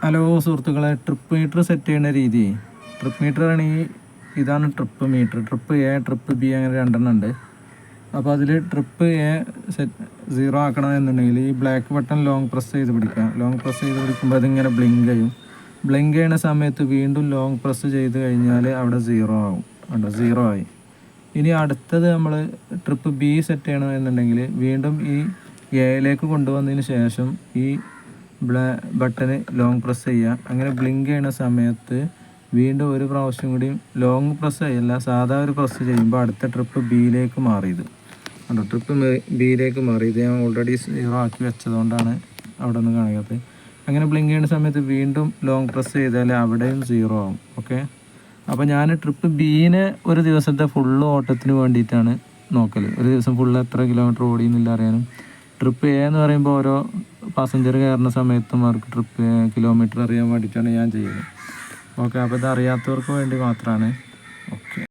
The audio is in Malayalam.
ഹലോ സുഹൃത്തുക്കളെ, ട്രിപ്പ് മീറ്റർ സെറ്റ് ചെയ്യുന്ന രീതി. ട്രിപ്പ് മീറ്റർ ആണെങ്കിൽ ഇതാണ് trip metre. Trip A, trip B അങ്ങനെ രണ്ടെണ്ണം ഉണ്ട്. അപ്പോൾ അതിൽ ട്രിപ്പ് എ സെറ്റ് 0 ആക്കണമെന്നുണ്ടെങ്കിൽ ഈ ബ്ലാക്ക് ബട്ടൺ ലോങ് പ്രസ് ചെയ്ത് പിടിക്കുക. ലോങ് പ്രസ് ചെയ്ത് പിടിക്കുമ്പോൾ അതിങ്ങനെ ബ്ലിങ്ക് ചെയ്യും. ബ്ലിങ്ക് ചെയ്യുന്ന സമയത്ത് വീണ്ടും ലോങ് പ്രസ് ചെയ്ത് കഴിഞ്ഞാൽ അവിടെ 0 ആവും. ഉണ്ടോ, 0 ആയി. ഇനി അടുത്തത് നമ്മൾ ട്രിപ്പ് ബി സെറ്റ് ചെയ്യണമെന്നുണ്ടെങ്കിൽ വീണ്ടും ഈ എയിലേക്ക് കൊണ്ടുവന്നതിന് ശേഷം ഈ ബട്ടൺ ലോങ് പ്രസ് ചെയ്യുക. അങ്ങനെ ബ്ലിങ്ക് ചെയ്യുന്ന സമയത്ത് വീണ്ടും ഒരു പ്രാവശ്യം കൂടി ലോങ് പ്രസ് ചെയ്യല്ല, സാധാ ഒരു പ്രസ് ചെയ്യുമ്പോൾ അടുത്ത ട്രിപ്പ് ബിയിലേക്ക് മാറിയത്. കണ്ടോ, ട്രിപ്പ് ബിയിലേക്ക് മാറിയത് ഞാൻ ഓൾറെഡി 0 ആക്കി വെച്ചതുകൊണ്ടാണ് അവിടെ ഒന്നും കാണിക്കാത്തത്. അങ്ങനെ ബ്ലിങ്ക് ചെയ്യുന്ന സമയത്ത് വീണ്ടും ലോങ് പ്രസ് ചെയ്താൽ അവിടെയും 0 ആവും. ഓക്കെ, അപ്പോൾ ഞാൻ ട്രിപ്പ് ബീനെ ഒരു ദിവസത്തെ ഫുള്ള് ഓട്ടത്തിന് വേണ്ടിയിട്ടാണ് നോക്കൽ. ഒരു ദിവസം ഫുള്ള് എത്ര കിലോമീറ്റർ ഓടി എന്നില്ല അറിയാനും. ട്രിപ്പ് എ എന്ന് പറയുമ്പോൾ ഓരോ പാസഞ്ചർ കയറുന്ന സമയത്തും അവർക്ക് ട്രിപ്പ് കിലോമീറ്റർ അറിയാൻ വേണ്ടിയിട്ടാണ് ഞാൻ ചെയ്യുന്നത്. ഓക്കെ, അപ്പോൾ ഇത് അറിയാത്തവർക്ക് വേണ്ടി മാത്രമാണ്.